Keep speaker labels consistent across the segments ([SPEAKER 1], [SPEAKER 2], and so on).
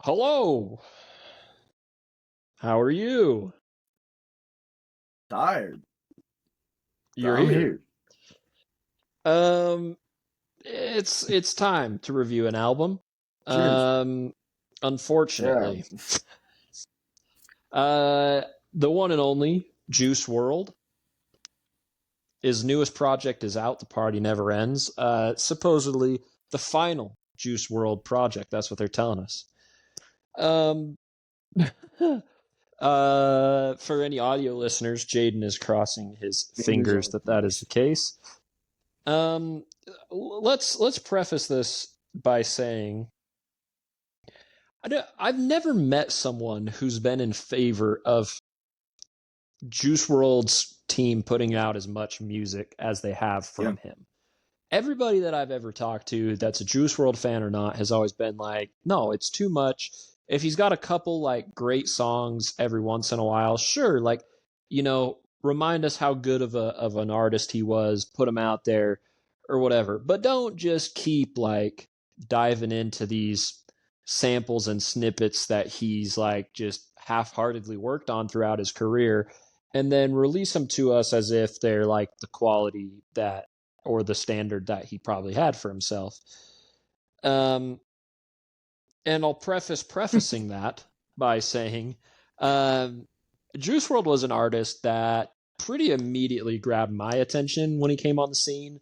[SPEAKER 1] Hello. How are you?
[SPEAKER 2] Tired.
[SPEAKER 1] You're
[SPEAKER 2] I'm
[SPEAKER 1] here.
[SPEAKER 2] here.
[SPEAKER 1] Um it's time to review an album.
[SPEAKER 2] Cheers.
[SPEAKER 1] Um
[SPEAKER 2] Yeah.
[SPEAKER 1] Unfortunately, uh the one and only Juice WRLD, his newest project is out. The Party Never Ends. Supposedly the final Juice WRLD project. That's what they're telling us. Um for any audio listeners, Jaden is crossing his
[SPEAKER 2] Fingers
[SPEAKER 1] fingers
[SPEAKER 2] are
[SPEAKER 1] that is the
[SPEAKER 2] crossed.
[SPEAKER 1] case. Um, let's preface this by saying I've never met someone who's been in favor of Juice WRLD's team putting out as much music as they have
[SPEAKER 2] Yeah.
[SPEAKER 1] from him. Everybody that I've ever talked to that's a Juice WRLD fan or not has always been like, no, it's too much. If he's got a couple like great songs every once in a while, sure, like remind us how good of an artist he was, put him out there or whatever. But don't just keep like diving into these samples and snippets that he's like just half-heartedly worked on throughout his career and then release them to us as if they're like the quality that or the standard that he probably had for himself. Um, and I'll prefacing that by saying, um, Juice WRLD was an artist that pretty immediately grabbed my attention when he came on the scene.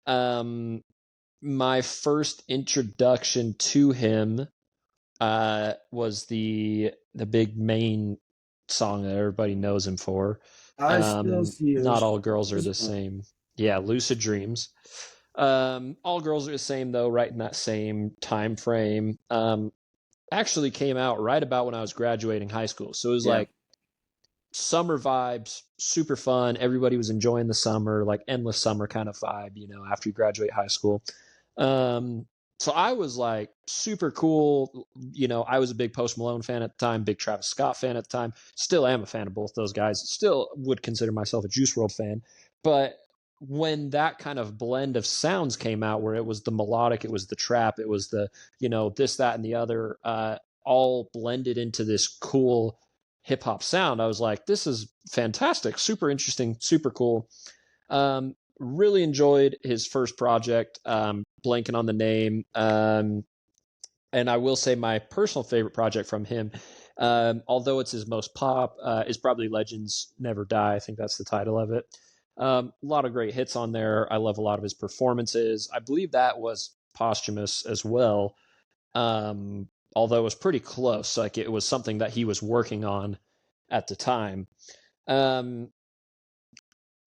[SPEAKER 1] Um, my first introduction to him was the big main song that everybody knows him for.
[SPEAKER 2] I still see it
[SPEAKER 1] Not
[SPEAKER 2] as
[SPEAKER 1] all girls are
[SPEAKER 2] as
[SPEAKER 1] the
[SPEAKER 2] well.
[SPEAKER 1] same. Yeah, Lucid Dreams. All girls are the same though, right in that same time frame. Actually came out right about when I was graduating high school, so it was
[SPEAKER 2] Yeah.
[SPEAKER 1] like summer vibes, super fun. Everybody was enjoying the summer, like endless summer kind of vibe, after you graduate high school. Um, so I was like super cool. I was a big Post Malone fan at the time, big Travis Scott fan at the time. Still am a fan of both those guys. Still would consider myself a Juice WRLD fan. But when that kind of blend of sounds came out, where it was the melodic, it was the trap, it was the this, that, and the other, all blended into this cool hip hop sound, I was like, this is fantastic, super interesting, super cool. Really enjoyed his first project, blanking on the name. And I will say my personal favorite project from him, although it's his most pop, is probably Legends Never Die. I think that's the title of it. A lot of great hits on there. I love a lot of his performances. I believe that was posthumous as well, although it was pretty close. Like it was something that he was working on at the time. Um,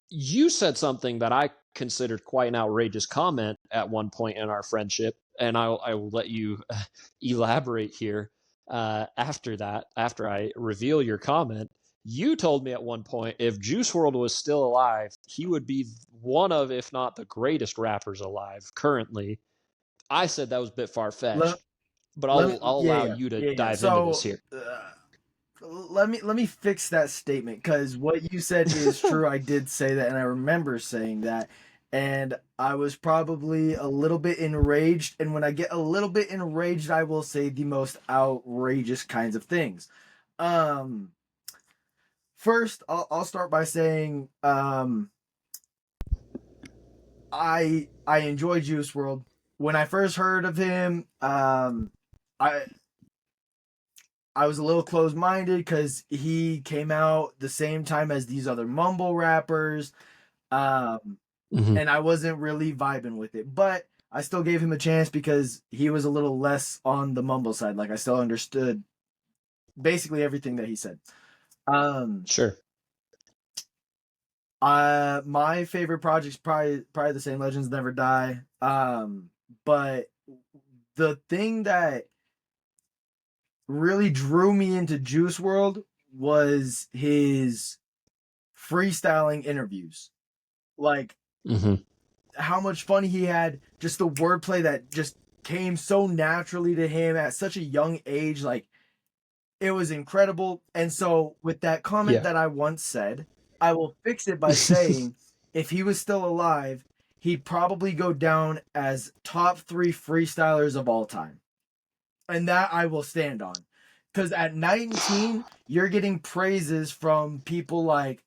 [SPEAKER 1] you said something that I considered quite an outrageous comment at one point in our friendship, and I will let you elaborate here after that. After I reveal your comment, you told me at one point if Juice WRLD was still alive, he would be one of, if not the greatest rappers alive currently. I said that was a bit far
[SPEAKER 2] Let
[SPEAKER 1] fetched, but
[SPEAKER 2] let me.
[SPEAKER 1] I'll
[SPEAKER 2] Yeah.
[SPEAKER 1] allow
[SPEAKER 2] Yeah.
[SPEAKER 1] you to
[SPEAKER 2] Yeah. Yeah.
[SPEAKER 1] dive into this
[SPEAKER 2] So
[SPEAKER 1] here.
[SPEAKER 2] let me fix that statement because what you said is true. I did say that, and I remember saying that. And I was probably a little bit enraged. And when I get a little bit enraged, I will say the most outrageous kinds of things. Um, First, I'll start by saying I enjoy Juice WRLD. When I first heard of him, I I was a little closed minded because he came out the same time as these other mumble rappers, um,
[SPEAKER 1] Mm-hmm.
[SPEAKER 2] and I wasn't really vibing with it. But I still gave him a chance because he was a little less on the mumble side. Like I still understood basically everything that he said. Um,
[SPEAKER 1] Sure.
[SPEAKER 2] my favorite project's probably the same. Legends Never Die. But the thing that really drew me into Juice WRLD was his freestyling interviews. Like
[SPEAKER 1] Mm-hmm.
[SPEAKER 2] how much fun he had, just the wordplay that just came so naturally to him at such a young age. Like it was incredible. And so, with that comment
[SPEAKER 1] Yeah.
[SPEAKER 2] that I once said, I will fix it by saying if he was still alive, he'd probably go down as top 3 freestylers of all time. And that I will stand on. Because at 19, you're getting praises from people like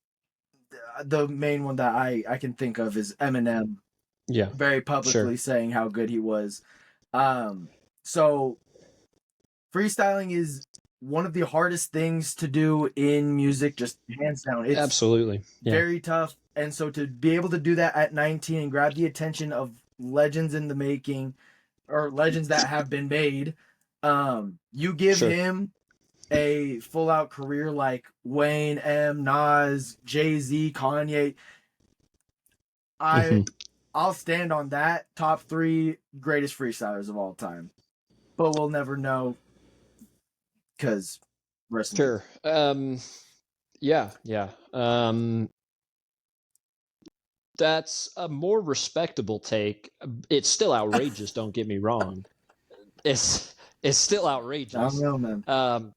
[SPEAKER 2] the main one that I can think of is Eminem,
[SPEAKER 1] Yeah,
[SPEAKER 2] very publicly
[SPEAKER 1] sure.
[SPEAKER 2] saying how good he was. So freestyling is one of the hardest things to do in music, just hands down. It's
[SPEAKER 1] Absolutely. Yeah.
[SPEAKER 2] very tough. And so to be able to do that at 19 and grab the attention of legends in the making or legends that have been made, you give
[SPEAKER 1] Sure.
[SPEAKER 2] him a full out career like Wayne, Nas, Jay-Z, Kanye. I
[SPEAKER 1] hmm
[SPEAKER 2] I'll stand on that. Top 3 greatest freestylers of all time. But we'll never know because rest in peace.
[SPEAKER 1] Sure. Yeah, yeah. That's a more respectable take. It's still outrageous, don't get me wrong. It's it's still
[SPEAKER 2] I don't
[SPEAKER 1] outrageous.
[SPEAKER 2] know, man.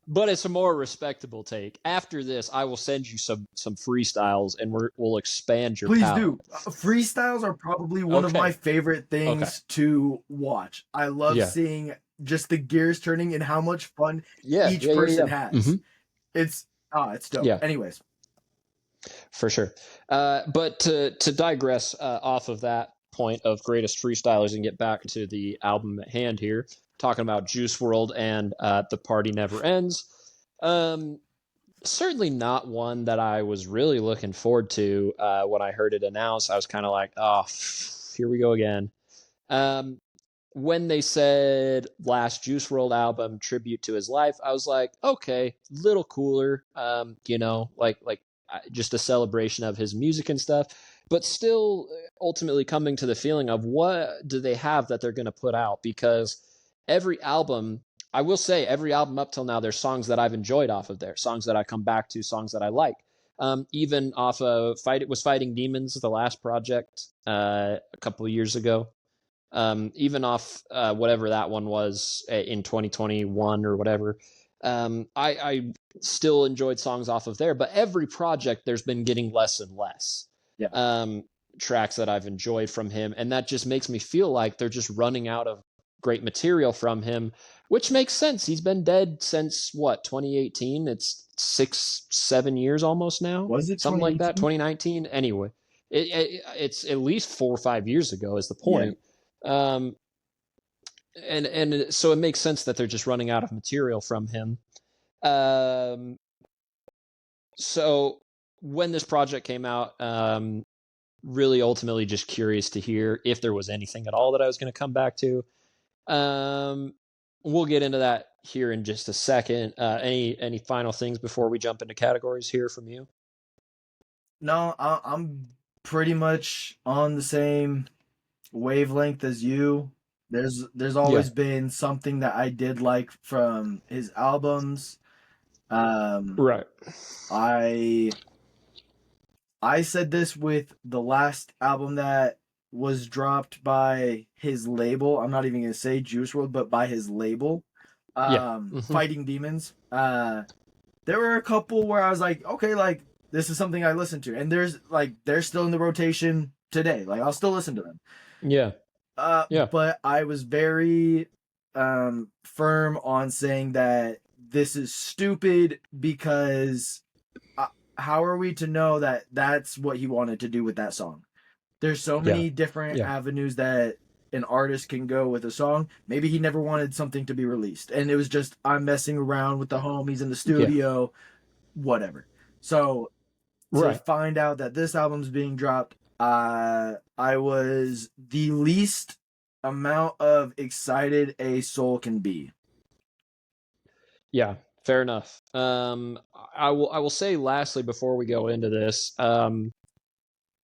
[SPEAKER 1] But it's a more respectable take. After this, I will send you some freestyles and we'll expand your
[SPEAKER 2] Please
[SPEAKER 1] palette.
[SPEAKER 2] do. Freestyles are probably one of my
[SPEAKER 1] Okay.
[SPEAKER 2] favorite
[SPEAKER 1] Okay.
[SPEAKER 2] things to watch. I love
[SPEAKER 1] Yeah.
[SPEAKER 2] seeing just the gears turning and how much fun
[SPEAKER 1] Yeah.
[SPEAKER 2] each
[SPEAKER 1] Yeah. Yeah.
[SPEAKER 2] person
[SPEAKER 1] Yeah.
[SPEAKER 2] has. It's dope.
[SPEAKER 1] Yeah.
[SPEAKER 2] Anyways,
[SPEAKER 1] For sure. But to digress off of that point of greatest freestylers and get back to the album at hand here, talking about Juice WRLD and The Party Never Ends. Certainly not one that I was really looking forward to when I heard it announced. I was kind of like, oh, here we go again. Um, when they said last Juice WRLD album tribute to his life, I was like, okay, little cooler. Like just a celebration of his music and stuff, but still ultimately coming to the feeling of what do they have that they're going to put out? Because every album, I will say, every album up till now, there's songs that I've enjoyed off of there, songs that I come back to, songs that I like. Even off of Fighting Demons, the last project a couple of years ago. Even off whatever that one was in 2021 or whatever. I still enjoyed songs off of there, but every project there's been getting less and less
[SPEAKER 2] yeah.
[SPEAKER 1] tracks that I've enjoyed from him, and that just makes me feel like they're just running out of great material from him, which makes sense. He's been dead since what, 2018? It's 6-7 years almost now,
[SPEAKER 2] Was it
[SPEAKER 1] something like that.
[SPEAKER 2] 2018?
[SPEAKER 1] 2019. Anyway, it's at least 4 or 5 years ago is the
[SPEAKER 2] Yeah.
[SPEAKER 1] point. Um, and so it makes sense that they're just running out of material from him. Um, so when this project came out, really ultimately just curious to hear if there was anything at all that I was going to come back to. We'll get into that here in just a second. Any final things before we jump into categories here from you?
[SPEAKER 2] No, I'm pretty much on the same wavelength as you. There's
[SPEAKER 1] Yeah.
[SPEAKER 2] always been something that I did like from his albums. Um,
[SPEAKER 1] Right.
[SPEAKER 2] I I said this with the last album that was dropped by his label. I'm not even gonna say Juice WRLD, but by his label,
[SPEAKER 1] Yeah. Mm-hmm.
[SPEAKER 2] Fighting Demons. There were a couple where I was like, okay, like this is something I listen to, and they're still in the rotation today. Like I'll still listen to them.
[SPEAKER 1] Yeah. Yeah.
[SPEAKER 2] But I was very firm on saying that this is stupid because how are we to know that that's what he wanted to do with that song? There's so
[SPEAKER 1] Yeah.
[SPEAKER 2] many different
[SPEAKER 1] Yeah.
[SPEAKER 2] avenues that an artist can go with a song. Maybe he never wanted something to be released, and it was just I'm messing around with the homies in the
[SPEAKER 1] Yeah.
[SPEAKER 2] studio, whatever. So to
[SPEAKER 1] Right.
[SPEAKER 2] find out that this album's being dropped, I was the least amount of excited a soul can be.
[SPEAKER 1] Yeah, fair enough. I will say lastly before we go into this,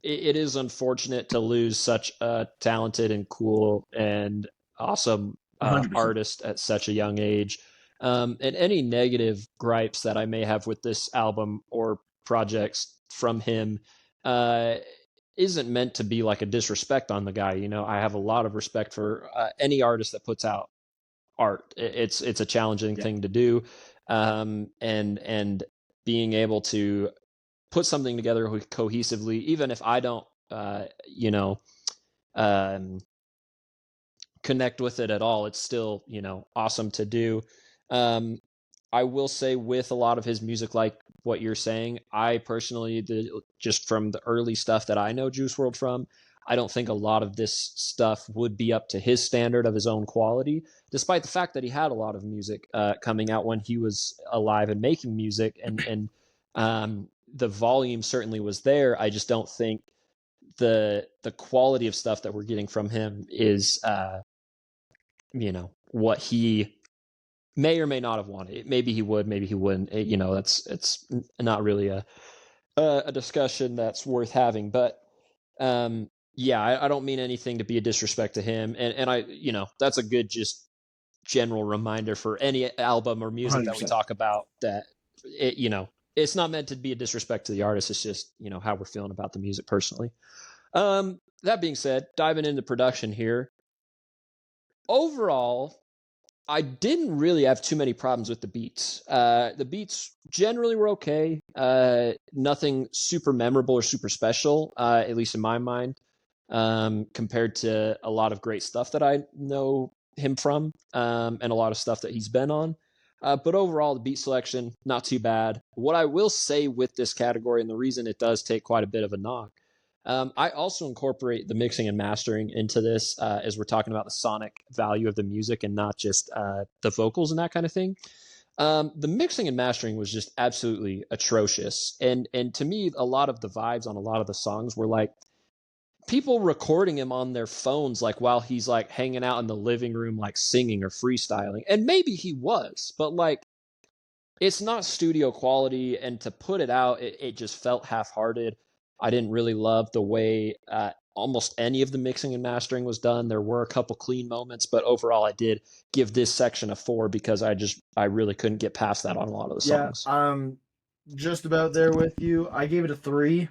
[SPEAKER 1] it is unfortunate to lose such a talented and cool and awesome
[SPEAKER 2] 100%.
[SPEAKER 1] artist at such a young age. And any negative gripes that I may have with this album or projects from him uh, isn't meant to be like a disrespect on the guy. You know, I have a lot of respect for any artist that puts out art. It's a challenging
[SPEAKER 2] Yeah.
[SPEAKER 1] thing to do, and being able to put something together cohesively, even if I don't, um, connect with it at all, it's still, awesome to do. I will say with a lot of his music, like what you're saying, I personally, just from the early stuff that I know Juice WRLD from, I don't think a lot of this stuff would be up to his standard of his own quality, despite the fact that he had a lot of music coming out when he was alive and making music, and the volume certainly was there. I just don't think the quality of stuff that we're getting from him is, what he may or may not have wanted. Maybe he would, maybe he wouldn't. It's not really a discussion that's worth having. But yeah, I don't mean anything to be a disrespect to him, and I, that's a good just general reminder for any album or music
[SPEAKER 2] 100%.
[SPEAKER 1] that we talk about, that it's not meant to be a disrespect to the artist. It's just how we're feeling about the music personally. That being said, diving into production here. Overall, I didn't really have too many problems with the beats. The beats generally were okay. Nothing super memorable or super special, at least in my mind, compared to a lot of great stuff that I know him from, and a lot of stuff that he's been on. But overall, the beat selection, not too bad. What I will say with this category, and the reason it does take quite a bit of a knock, I also incorporate the mixing and mastering into this, as we're talking about the sonic value of the music and not just the vocals and that kind of thing. The mixing and mastering was just absolutely atrocious. And to me, a lot of the vibes on a lot of the songs were like people recording him on their phones, like while he's like hanging out in the living room, like singing or freestyling. And maybe he was, but like, it's not studio quality. And to put it out, it just felt half-hearted. I didn't really love the way almost any of the mixing and mastering was done. There were a couple clean moments, but overall I did give this section a 4 because I really couldn't get past that on a lot of the songs.
[SPEAKER 2] Yeah, I'm just about there with you. I gave it a 3.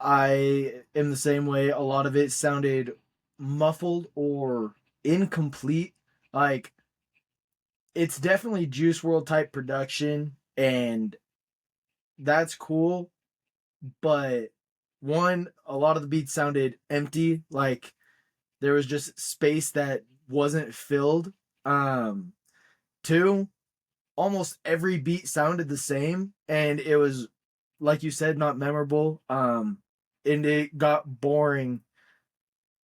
[SPEAKER 2] I am the same way. A lot of it sounded muffled or incomplete. Like, it's definitely Juice WRLD type production, and that's cool. But one, a lot of the beats sounded empty. Like, there was just space that wasn't filled. Two, almost every beat sounded the same, and it was, like you said, not memorable. And it got boring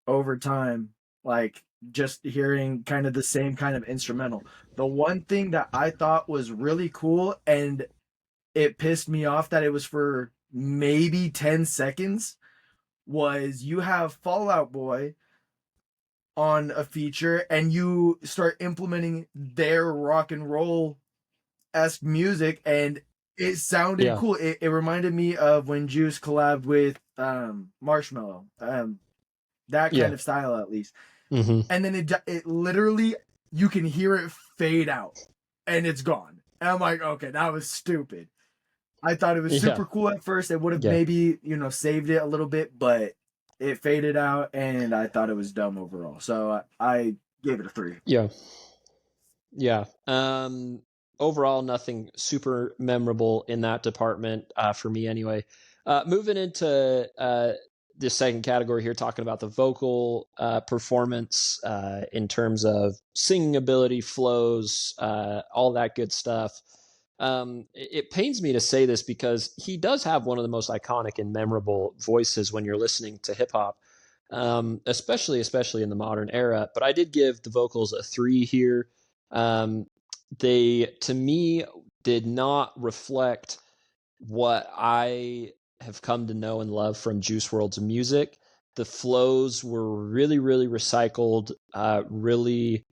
[SPEAKER 2] over time, like just hearing kind of the same kind of instrumental. The one thing that I thought was really cool, and it pissed me off that it was for maybe 10 seconds, was you have Fall Out Boy on a feature and you start implementing their rock and roll esque music, and it sounded cool. It reminded me of when Juice collabed with Marshmello, that kind of style at least.
[SPEAKER 1] Mm-hmm.
[SPEAKER 2] And then it literally, you can hear it fade out and it's gone. And I'm like, okay, that was stupid. I thought it was super cool at first. It would have maybe, saved it a little bit, but it faded out and I thought it was dumb overall. So I gave it a 3.
[SPEAKER 1] Yeah. Overall, nothing super memorable in that department, for me anyway. Moving into this second category here, talking about the vocal performance, in terms of singing ability, flows, all that good stuff. It pains me to say this because he does have one of the most iconic and memorable voices when you're listening to hip hop, especially in the modern era. But I did give the vocals a 3 here. They, to me, did not reflect what I have come to know and love from Juice WRLD's music. The flows were really, really recycled, really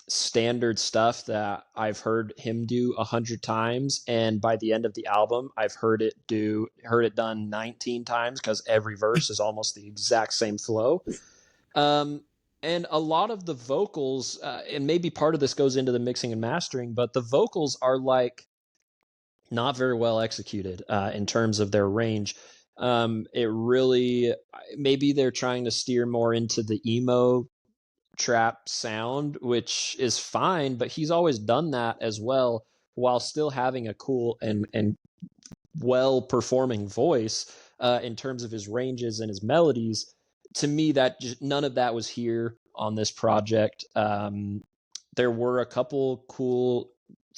[SPEAKER 1] standard stuff that I've heard him do 100 times, and by the end of the album, I've heard it done 19 times because every verse is almost the exact same flow. And a lot of the vocals, and maybe part of this goes into the mixing and mastering, but the vocals are like not very well executed in terms of their range. It really, maybe they're trying to steer more into the emo trap sound, which is fine, but he's always done that as well while still having a cool and well performing voice in terms of his ranges and his melodies. to me, that just, none of that was here on this project. There were a couple cool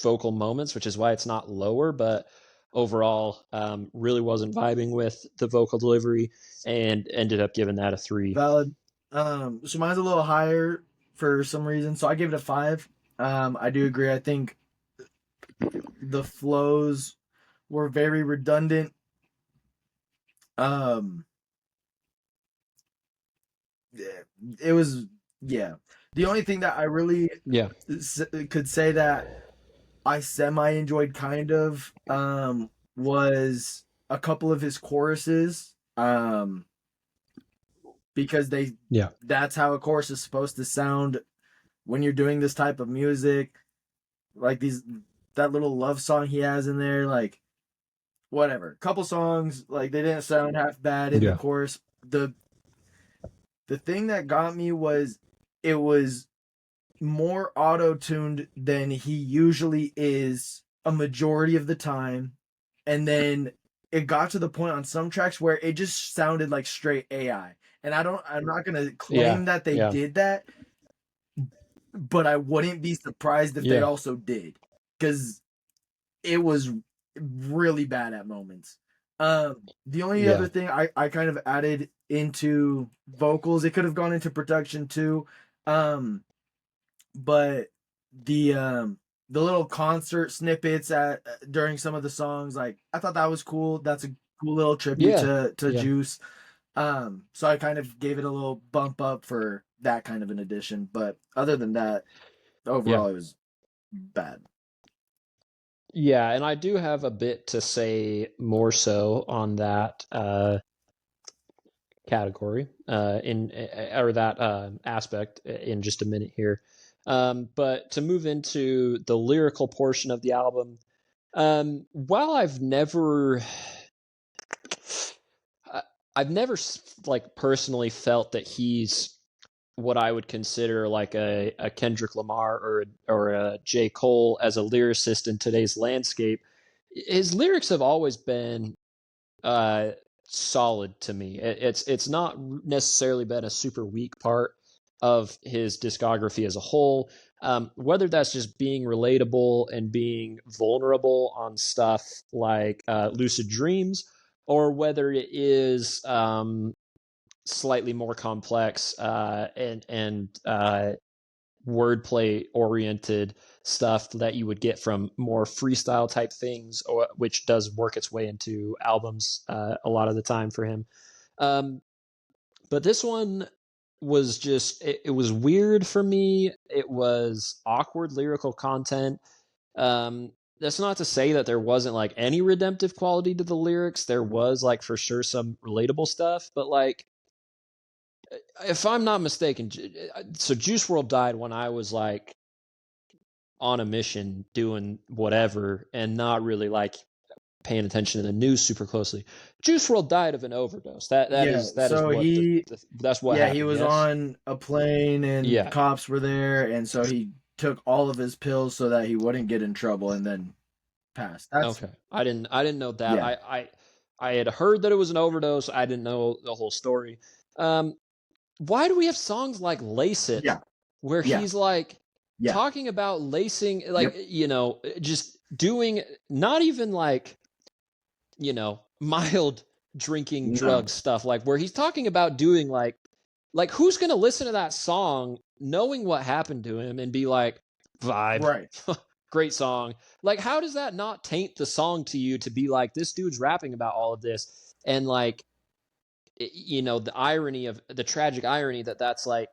[SPEAKER 1] vocal moments, which is why it's not lower, but overall, really wasn't vibing with the vocal delivery and ended up giving that a 3.
[SPEAKER 2] Valid. So mine's a little higher for some reason, so I gave it a 5. I do agree. I think the flows were very redundant. It was, yeah. The only thing that I really could say that I semi enjoyed kind of was a couple of his choruses. Because that's how a chorus is supposed to sound when you're doing this type of music. Like that little love song he has in there, like whatever. Couple songs, like they didn't sound half bad in the chorus. The thing that got me was it was more auto-tuned than he usually is a majority of the time. And then it got to the point on some tracks where it just sounded like straight AI. And I'm not gonna claim that they did that, but I wouldn't be surprised if they also did, because it was really bad at moments. The only other thing I kind of added into vocals, it could have gone into production too, but the little concert snippets during some of the songs, like I thought that was cool. That's a cool little tribute to Juice. So I kind of gave it a little bump up for that kind of an addition. But other than that, overall it was bad.
[SPEAKER 1] Yeah, and I do have a bit to say more so on that category or that aspect in just a minute here. But to move into the lyrical portion of the album, while I've never like personally felt that he's what I would consider like a Kendrick Lamar or a J. Cole as a lyricist in today's landscape, his lyrics have always been solid to me. It's not necessarily been a super weak part of his discography as a whole. Whether that's just being relatable and being vulnerable on stuff like Lucid Dreams, or whether it is slightly more complex and wordplay oriented stuff that you would get from more freestyle type things, which does work its way into albums a lot of the time for him. But this one was just, it was weird for me. It was awkward lyrical content. That's not to say that there wasn't like any redemptive quality to the lyrics. There was like for sure some relatable stuff, but like, if I'm not mistaken, so Juice WRLD died when I was like on a mission doing whatever and not really like paying attention to the news super closely. Juice WRLD died of an overdose. That's what happened.
[SPEAKER 2] He was on a plane and cops were there, and so he took all of his pills so that he wouldn't get in trouble and then passed.
[SPEAKER 1] Okay. I didn't know that. Yeah. I had heard that it was an overdose. I didn't know the whole story. Why do we have songs like Lace It where he's like talking about lacing, like, just doing not even like, mild drinking drug stuff, like where he's talking about doing like who's going to listen to that song knowing what happened to him and be like, vibe, right? Great song. Like, how does that not taint the song to you to be like, this dude's rapping about all of this? And like, the irony of the tragic irony that's like,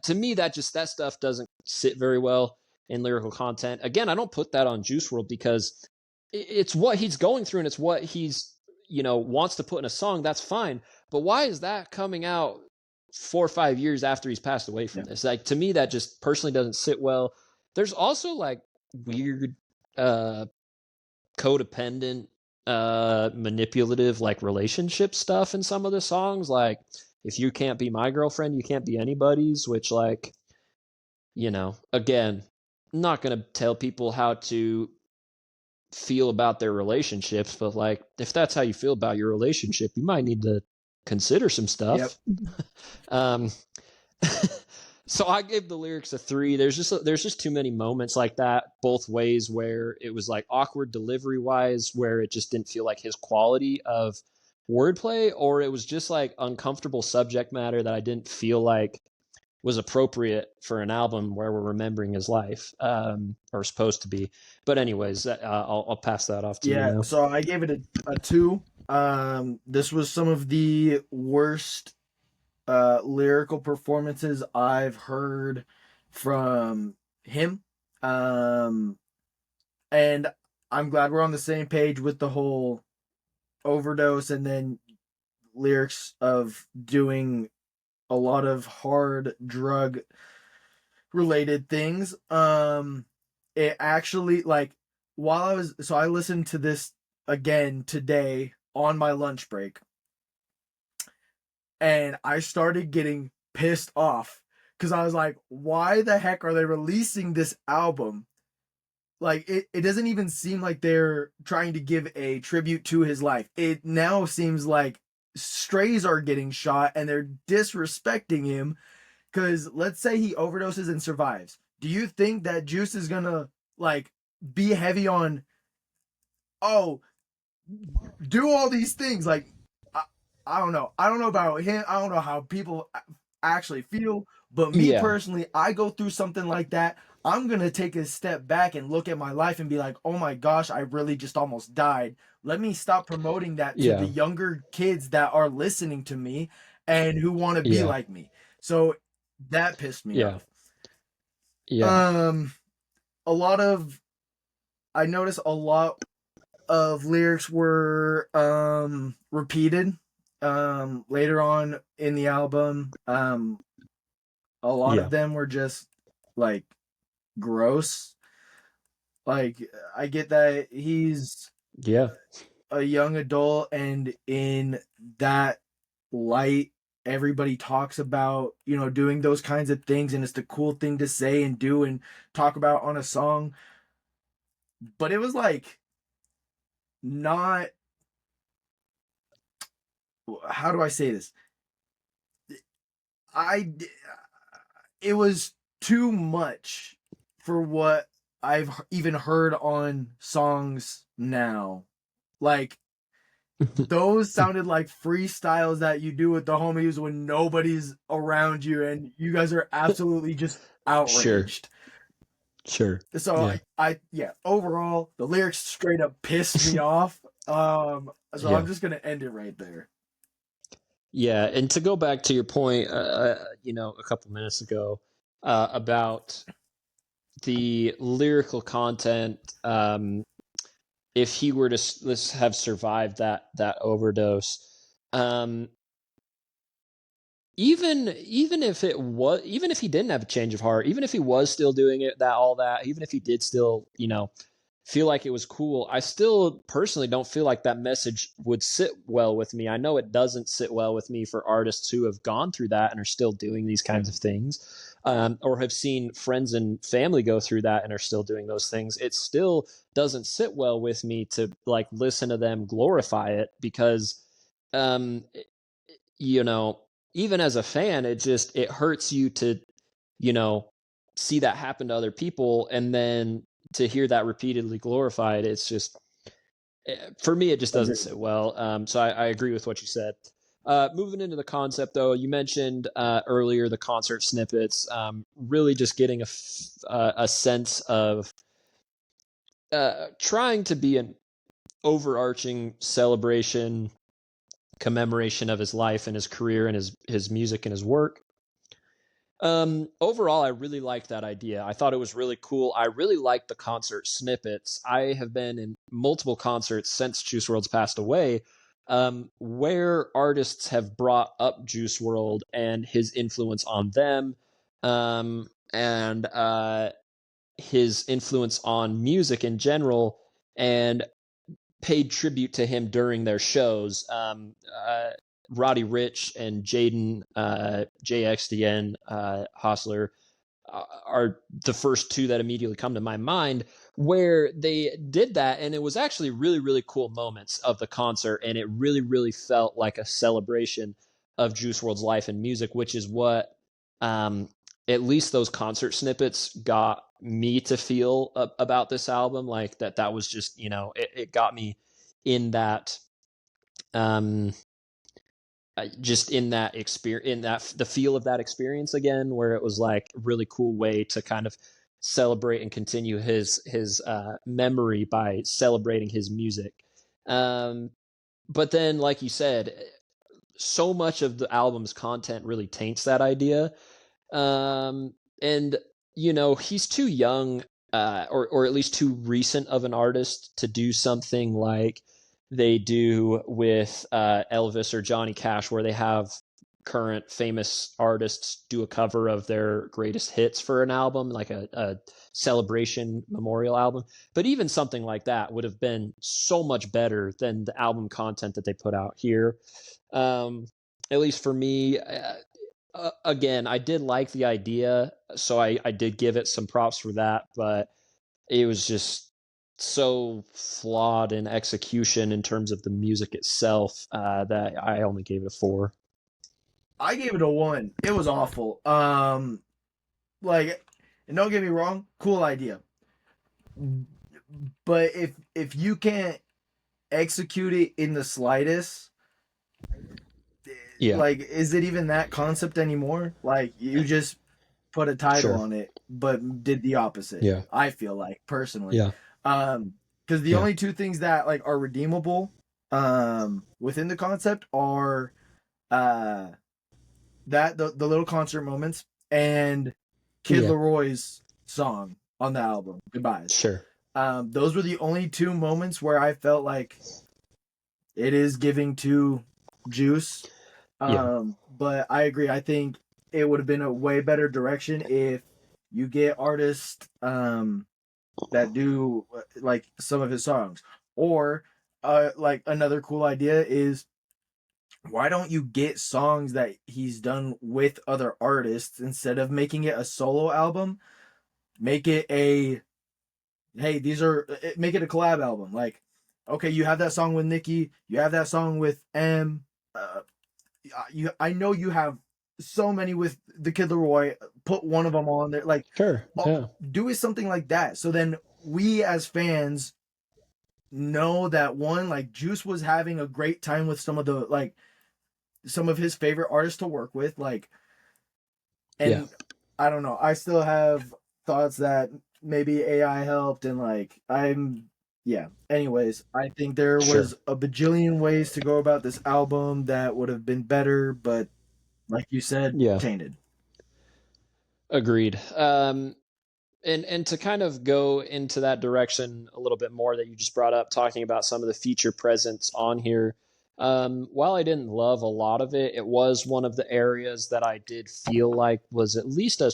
[SPEAKER 1] to me, that stuff doesn't sit very well in lyrical content. Again, I don't put that on Juice WRLD because it's what he's going through and it's what he's, wants to put in a song. That's fine. But why is that coming out 4 or 5 years after he's passed away from this? Like, to me, that just personally doesn't sit well. There's also like weird, codependent, manipulative, like relationship stuff in some of the songs. Like, if you can't be my girlfriend, you can't be anybody's, which like, again, I'm not going to tell people how to feel about their relationships, but like, if that's how you feel about your relationship, you might need to consider some
[SPEAKER 2] Yep.
[SPEAKER 1] stuff. um, so I gave the lyrics a 3. There's just too many moments like that both ways where it was like awkward delivery wise, where it just didn't feel like his quality of wordplay, or it was just like uncomfortable subject matter that I didn't feel like was appropriate for an album where we're remembering his life, or supposed to be. But anyways, I'll pass that off to you
[SPEAKER 2] Yeah,
[SPEAKER 1] now.
[SPEAKER 2] so I gave it a 2. This was some of the worst lyrical performances I've heard from him. Um, and I'm glad we're on the same page with the whole overdose and then lyrics of doing a lot of hard drug related things. It actually, like, while I listened to this again today on my lunch break, and I started getting pissed off because I was like, why the heck are they releasing this album? Like, it doesn't even seem like they're trying to give a tribute to his life. It now seems like strays are getting shot and they're disrespecting him. Because let's say he overdoses and survives. Do you think that Juice is gonna, like, be heavy on, oh, do all these things? Like, I, I don't know. I don't know about him. I don't know how people actually feel. But me
[SPEAKER 1] Yeah,
[SPEAKER 2] personally, I go through something like that, I'm gonna take a step back and look at my life and be like, oh my gosh, I really just almost died. Let me stop promoting that to the
[SPEAKER 1] yeah,
[SPEAKER 2] younger kids that are listening to me and who want to be
[SPEAKER 1] yeah,
[SPEAKER 2] like me. So that pissed me
[SPEAKER 1] yeah,
[SPEAKER 2] off.
[SPEAKER 1] yeah,
[SPEAKER 2] Um, a lot of I noticed a lot of lyrics were repeated later on in the album. A lot
[SPEAKER 1] yeah,
[SPEAKER 2] of them were just like gross. Like, I get that he's
[SPEAKER 1] yeah,
[SPEAKER 2] a young adult, and in that light, everybody talks about, doing those kinds of things, and it's the cool thing to say and do and talk about on a song. But it was like not, how do I say this? I it was too much for what I've even heard on songs now. Like, those sounded like freestyles that you do with the homies when nobody's around you and you guys are absolutely just
[SPEAKER 1] sure,
[SPEAKER 2] outraged.
[SPEAKER 1] sure,
[SPEAKER 2] So
[SPEAKER 1] yeah,
[SPEAKER 2] yeah, overall the lyrics straight up pissed me off. So I'm
[SPEAKER 1] yeah.
[SPEAKER 2] just gonna end it right there.
[SPEAKER 1] Yeah, and to go back to your point, a couple minutes ago, about the lyrical content, if he were to let's have survived that overdose, um, even if it was, even if he didn't have a change of heart, even if he was still doing it, that all that, even if he did still, feel like it was cool, I still personally don't feel like that message would sit well with me. I know it doesn't sit well with me for artists who have gone through that and are still doing these kinds of things, or have seen friends and family go through that and are still doing those things. It still doesn't sit well with me to like listen to them glorify it, because um, you know, even as a fan, it hurts you to, you know, see that happen to other people, and then to hear that repeatedly glorified. It's just, for me, it just doesn't
[SPEAKER 2] Agreed.
[SPEAKER 1] sit well. So I agree with what you said. Moving into the concept, though, you mentioned earlier the concert snippets. Really, just getting a sense of trying to be an overarching celebration, commemoration of his life and his career and his music and his work. Overall, I really liked that idea. I thought it was really cool. I really liked the concert snippets. I have been in multiple concerts since Juice WRLD's passed away, where artists have brought up Juice WRLD and his influence on them, and his influence on music in general, and paid tribute to him during their shows. Roddy Ricch and Jaden, JXDN Hostler, are the first two that immediately come to my mind, where they did that, and it was actually really, really cool moments of the concert, and it really, really felt like a celebration of Juice WRLD's life and music, which is what at least those concert snippets got me to feel about this album. Like that was just, it got me in that just in that experience, in that the feel of that experience again, where it was like a really cool way to kind of celebrate and continue his memory by celebrating his music. But then, like you said, so much of the album's content really taints that idea. And he's too young, or at least too recent of an artist to do something like they do with Elvis or Johnny Cash, where they have current famous artists do a cover of their greatest hits for an album, like a celebration memorial album. But even something like that would have been so much better than the album content that they put out here. At least for me, again, I did like the idea, so I did give it some props for that, but it was just so flawed in execution in terms of the music itself that I only gave it a 4.
[SPEAKER 2] I gave it a 1. It was awful. Like, and don't get me wrong, cool idea. But if you can't execute it in the slightest,
[SPEAKER 1] Yeah.
[SPEAKER 2] like, is it even that concept anymore? Like, you just put a title on it, but did the opposite.
[SPEAKER 1] Yeah.
[SPEAKER 2] I feel like, personally.
[SPEAKER 1] Yeah.
[SPEAKER 2] Because the only two things that like are redeemable within the concept are that the little concert moments and Kid Leroy's song on the album, Goodbyes.
[SPEAKER 1] Sure.
[SPEAKER 2] Those were the only two moments where I felt like it is giving to Juice. But I agree. I think it would have been a way better direction if you get artists that do like some of his songs. Or like another cool idea is, why don't you get songs that he's done with other artists instead of making it a solo album? Make it a make it a collab album. Like, okay, you have that song with Nicki, you have that song with M. I know you have so many with the Kid Leroy. Put one of them on there. Like,
[SPEAKER 1] sure,
[SPEAKER 2] do something like that. So then we as fans know that, one, like, Juice was having a great time with some of his favorite artists to work with. Like, and I don't know. I still have thoughts that maybe AI helped, and like anyways, I think there was a bajillion ways to go about this album that would have been better, but like you said, tainted.
[SPEAKER 1] Agreed. And to kind of go into that direction a little bit more that you just brought up, talking about some of the feature presence on here, while I didn't love a lot of it, it was one of the areas that I did feel like was at least a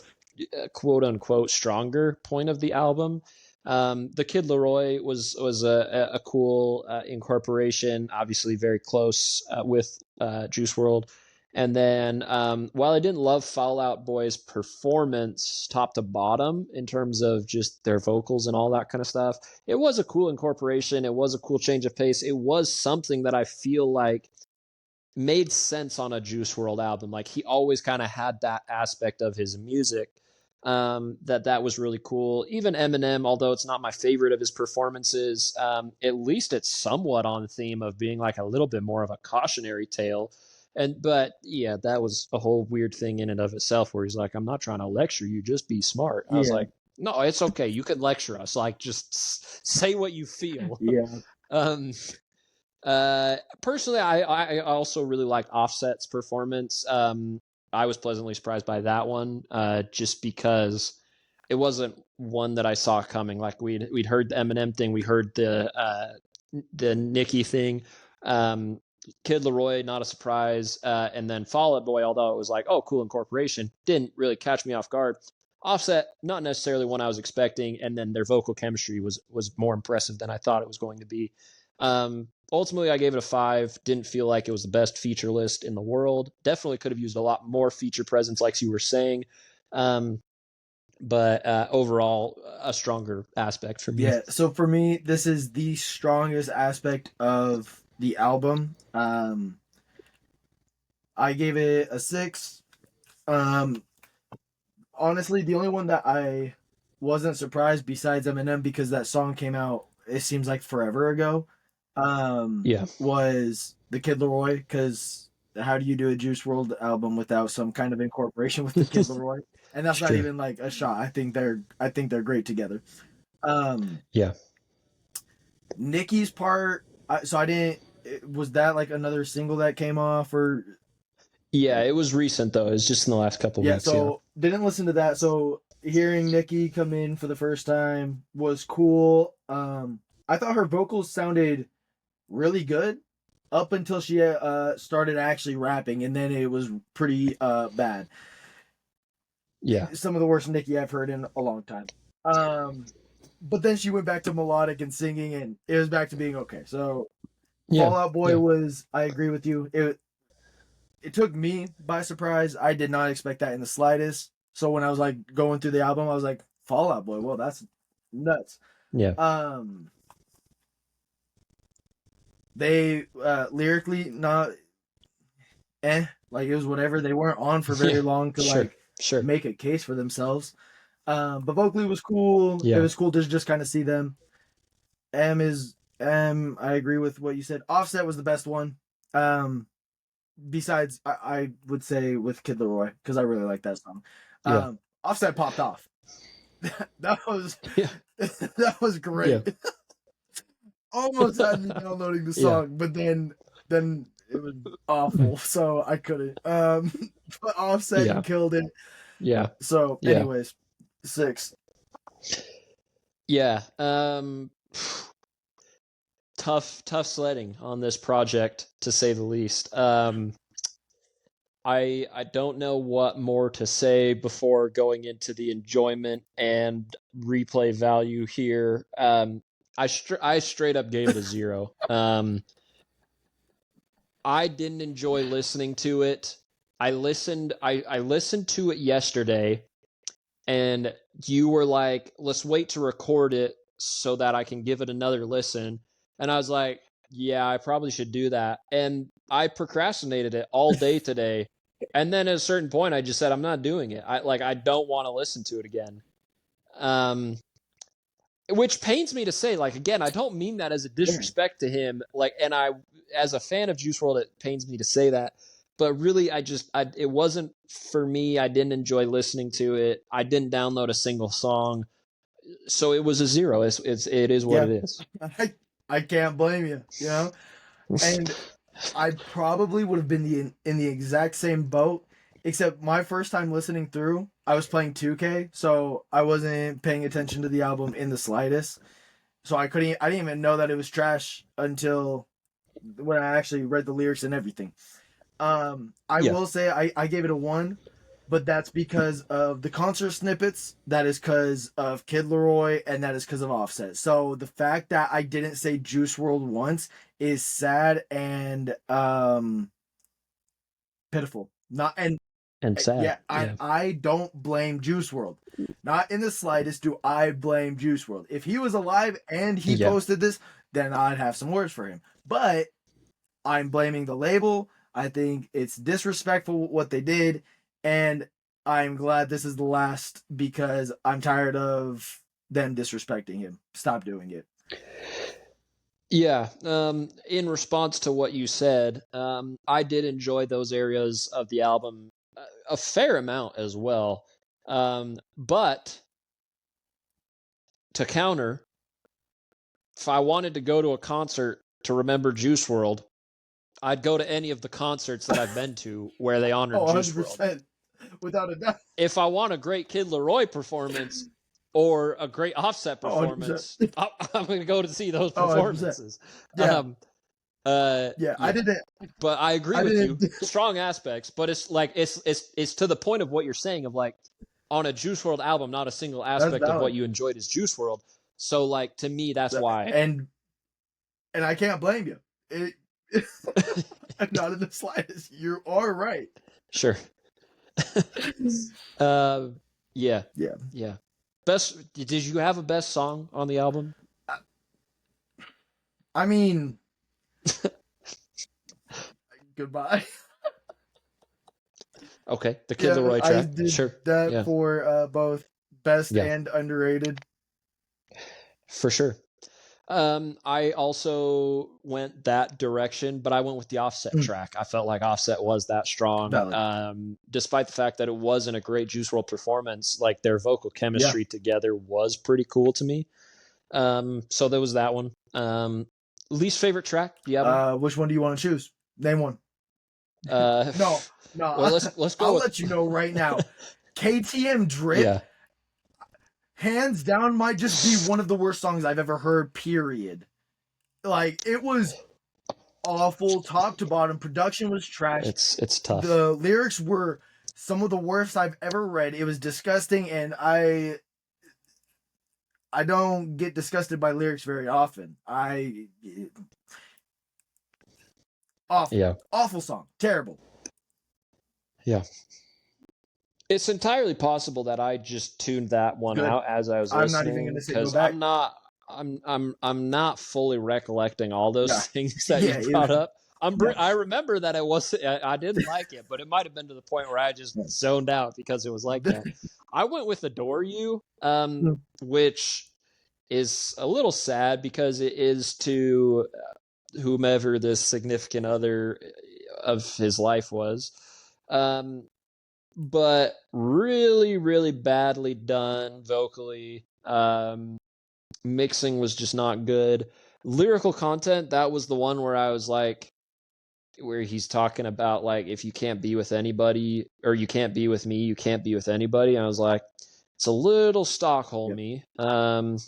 [SPEAKER 1] quote unquote stronger point of the album. The Kid Leroy was a cool incorporation, obviously very close with Juice WRLD. And then while I didn't love Fall Out Boy's performance top to bottom in terms of just their vocals and all that kind of stuff, it was a cool incorporation. It was a cool change of pace. It was something that I feel like made sense on a Juice WRLD album. Like, he always kind of had that aspect of his music that was really cool. Even Eminem, although it's not my favorite of his performances, at least it's somewhat on theme of being like a little bit more of a cautionary tale. But yeah, that was a whole weird thing in and of itself, where he's like, I'm not trying to lecture you, just be smart. I was like, no, it's okay. You can lecture us. Like, just say what you feel. Personally, I also really liked Offset's performance. I was pleasantly surprised by that one, just because it wasn't one that I saw coming. Like, we'd heard the Eminem thing, we heard the Nicki thing. Kid Leroy, not a surprise. And then Fall Out Boy, although it was like, oh, cool incorporation, didn't really catch me off guard. Offset, not necessarily one I was expecting, and then their vocal chemistry was more impressive than I thought it was going to be. Ultimately, I gave it a 5. Didn't feel like it was the best feature list in the world. Definitely could have used a lot more feature presence, like you were saying. but overall a stronger aspect for me.
[SPEAKER 2] Yeah, so for me, this is the strongest aspect of the album. I gave it a 6. Um, Honestly, the only one that I wasn't surprised besides Eminem, because that song came out, it seems like forever ago,
[SPEAKER 1] Yeah.
[SPEAKER 2] was the Kid Laroi. Because how do you do a Juice World album without some kind of incorporation with the Kid Laroi? And that's not
[SPEAKER 1] Sure.
[SPEAKER 2] even like a shot. I think they're great together. Um,
[SPEAKER 1] Yeah.
[SPEAKER 2] Nicki's part. So I didn't. Was that like another single that came off, or
[SPEAKER 1] Yeah, it was recent though. It's just in the last couple
[SPEAKER 2] yeah?
[SPEAKER 1] weeks. Yeah.
[SPEAKER 2] So didn't listen to that. So hearing Nicki come in for the first time was cool. I thought her vocals sounded really good up until she started actually rapping, and then it was pretty bad.
[SPEAKER 1] Yeah.
[SPEAKER 2] Some of the worst Nicki I've heard in a long time. But then she went back to melodic and singing, and it was back to being okay. So
[SPEAKER 1] Yeah.
[SPEAKER 2] Fall Out Boy
[SPEAKER 1] Yeah.
[SPEAKER 2] was, I agree with you. It took me by surprise. I did not expect that in the slightest. So when I was like going through the album, I was like, Fall Out Boy, well, that's nuts.
[SPEAKER 1] Yeah.
[SPEAKER 2] They lyrically not like it was whatever. They weren't on for very long to
[SPEAKER 1] Sure.
[SPEAKER 2] like
[SPEAKER 1] Sure.
[SPEAKER 2] make a case for themselves. But vocally was cool.
[SPEAKER 1] Yeah.
[SPEAKER 2] It was cool to just kind of see them. I agree with what you said. Offset was the best one. Besides, I would say with Kid Laroi, because I really like that song.
[SPEAKER 1] Yeah.
[SPEAKER 2] Offset popped off. That was
[SPEAKER 1] Yeah.
[SPEAKER 2] that was great.
[SPEAKER 1] Yeah.
[SPEAKER 2] Almost had me downloading the song, but then it was awful, so I couldn't. But Offset killed it.
[SPEAKER 1] Yeah.
[SPEAKER 2] So,
[SPEAKER 1] Yeah.
[SPEAKER 2] anyways, 6.
[SPEAKER 1] Yeah. Tough sledding on this project, to say the least. I don't know what more to say before going into the enjoyment and replay value here. I straight up gave it a 0. I didn't enjoy listening to it. I listened to it yesterday, and you were like, let's wait to record it so that I can give it another listen. And I was like, yeah, I probably should do that. And I procrastinated it all day today. And then at a certain point, I just said, I'm not doing it. I don't want to listen to it again. Which pains me to say. Like, again, I don't mean that as a disrespect to him. Like, and as a fan of Juice WRLD, it pains me to say that. But really, it wasn't for me. I didn't enjoy listening to it. I didn't download a single song, so it was a 0. It is what it is.
[SPEAKER 2] I can't blame you. You know, and I probably would have been in the exact same boat, except my first time listening through, I was playing 2K, so I wasn't paying attention to the album in the slightest. So I didn't even know that it was trash until when I actually read the lyrics and everything. I will say I gave it a 1, but that's because of the concert snippets. That is because of Kid Laroi, and that is because of Offset. So the fact that I didn't say Juice WRLD once is sad and pitiful. Not and
[SPEAKER 1] sad.
[SPEAKER 2] Yeah, I don't blame Juice WRLD. Not in the slightest do I blame Juice WRLD. If he was alive and he posted this, then I'd have some words for him. But I'm blaming the label. I think it's disrespectful what they did, and I'm glad this is the last because I'm tired of them disrespecting him. Stop doing it.
[SPEAKER 1] Yeah. In response to what you said, I did enjoy those areas of the album a fair amount as well. But to counter, if I wanted to go to a concert to remember Juice WRLD, I'd go to any of the concerts that I've been to where they honored Juice WRLD.
[SPEAKER 2] Without a doubt.
[SPEAKER 1] If I want a great Kid Laroi performance or a great Offset performance, I'm going to go to see those performances.
[SPEAKER 2] Yeah.
[SPEAKER 1] I
[SPEAKER 2] didn't.
[SPEAKER 1] But I agree with you. Strong aspects, but it's like it's to the point of what you're saying of like on a Juice WRLD album, not a single aspect of what you enjoyed is Juice WRLD. So like to me, that's why.
[SPEAKER 2] And I can't blame you. Not in the slightest. You are right.
[SPEAKER 1] Sure. Yeah.
[SPEAKER 2] Yeah.
[SPEAKER 1] Yeah. Best. Did you have a best song on the album?
[SPEAKER 2] I mean, goodbye.
[SPEAKER 1] Okay, the Kid
[SPEAKER 2] Yeah,
[SPEAKER 1] Leroy
[SPEAKER 2] I
[SPEAKER 1] track.
[SPEAKER 2] did
[SPEAKER 1] Sure.
[SPEAKER 2] that
[SPEAKER 1] Yeah.
[SPEAKER 2] for both best
[SPEAKER 1] Yeah.
[SPEAKER 2] and underrated.
[SPEAKER 1] For sure. I also went that direction, but I went with the Offset track. I felt like Offset was that strong.
[SPEAKER 2] Valid.
[SPEAKER 1] Despite the fact that it wasn't a great Juice WRLD performance, like their vocal chemistry
[SPEAKER 2] Yeah.
[SPEAKER 1] together was pretty cool to me. So there was that one. Least favorite track? Do you have one?
[SPEAKER 2] Which one do you want to choose? Name one. No,
[SPEAKER 1] Well,
[SPEAKER 2] no.
[SPEAKER 1] let's go
[SPEAKER 2] I'll
[SPEAKER 1] with.
[SPEAKER 2] let you know right now. KTM Drip,
[SPEAKER 1] Yeah.
[SPEAKER 2] hands down, might just be one of the worst songs I've ever heard. Period. Like, it was awful, top to bottom. Production was trash.
[SPEAKER 1] It's tough.
[SPEAKER 2] The lyrics were some of the worst I've ever read. It was disgusting, and I don't get disgusted by lyrics very often. Awful.
[SPEAKER 1] Yeah.
[SPEAKER 2] Awful song. Terrible.
[SPEAKER 1] Yeah. It's entirely possible that I just tuned that one
[SPEAKER 2] Good.
[SPEAKER 1] out as I was
[SPEAKER 2] I'm
[SPEAKER 1] listening.
[SPEAKER 2] not even gonna say go
[SPEAKER 1] because
[SPEAKER 2] back.
[SPEAKER 1] I'm not fully recollecting all those
[SPEAKER 2] Yeah.
[SPEAKER 1] things that
[SPEAKER 2] Yeah,
[SPEAKER 1] you brought up.
[SPEAKER 2] Yeah.
[SPEAKER 1] I remember that I didn't like it, but it might have been to the point where I just zoned out because it was like that. I went with Adore You, which is a little sad because it is to whomever this significant other of his life was. But really, really badly done vocally. Mixing was just not good. Lyrical content, that was the one where I was like, where he's talking about like, if you can't be with anybody, or you can't be with me, you can't be with anybody. And I was like, it's a little Stockholm-y. Yep.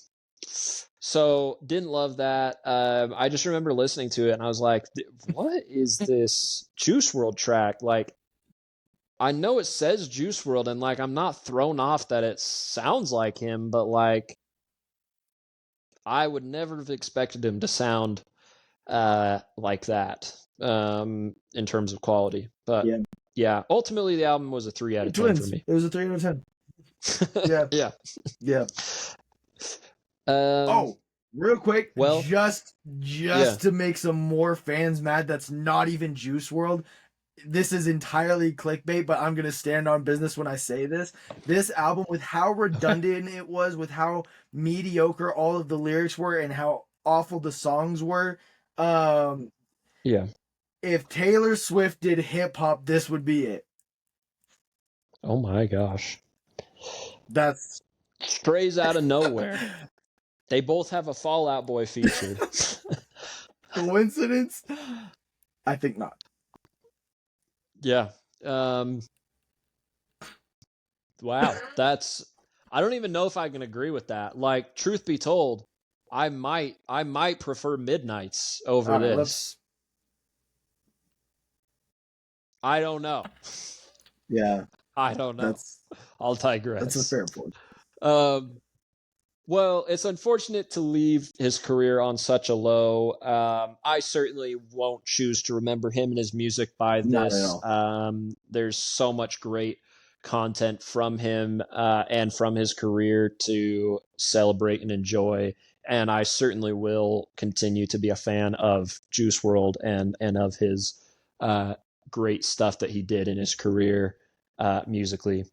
[SPEAKER 1] So didn't love that. I just remember listening to it and I was like, what is this Juice WRLD track? Like, I know it says Juice WRLD, and like I'm not thrown off that it sounds like him, but like I would never have expected him to sound like that in terms of quality. But yeah, ultimately the album was a 3 out of 10 for me.
[SPEAKER 2] It was a 3 out of 10. Yeah. Yeah. Real quick, just to make some more fans mad that's not even Juice WRLD. This is entirely clickbait, but I'm going to stand on business when I say this. This album, with how redundant it was, with how mediocre all of the lyrics were, and how awful the songs were. If Taylor Swift did hip-hop, this would be it.
[SPEAKER 1] Oh my gosh.
[SPEAKER 2] That's...
[SPEAKER 1] Strays out of nowhere. They both have a Fall Out Boy featured.
[SPEAKER 2] Coincidence? I think not.
[SPEAKER 1] Yeah. Wow. I don't even know if I can agree with that. Like, truth be told, I might prefer Midnights over this. I don't know.
[SPEAKER 2] Yeah.
[SPEAKER 1] I don't know. I'll digress.
[SPEAKER 2] That's a fair point.
[SPEAKER 1] Well, it's unfortunate to leave his career on such a low. I certainly won't choose to remember him and his music by this. There's so much great content from him and from his career to celebrate and enjoy. And I certainly will continue to be a fan of Juice WRLD and of his great stuff that he did in his career musically.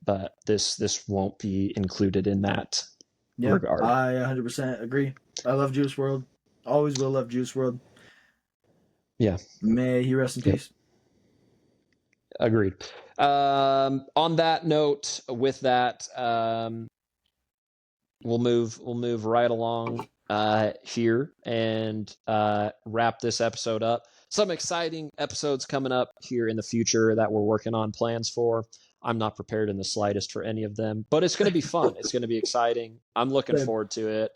[SPEAKER 1] But this won't be included in that.
[SPEAKER 2] Yeah, regard. I 100% agree. I love Juice WRLD. Always will love Juice WRLD.
[SPEAKER 1] Yeah.
[SPEAKER 2] May he rest in peace.
[SPEAKER 1] Agreed. On that note, with that, we'll move right along here and wrap this episode up. Some exciting episodes coming up here in the future that we're working on plans for. I'm not prepared in the slightest for any of them, but it's going to be fun. It's going to be exciting. I'm looking forward to it.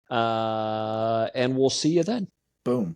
[SPEAKER 1] And we'll see you then.
[SPEAKER 2] Boom.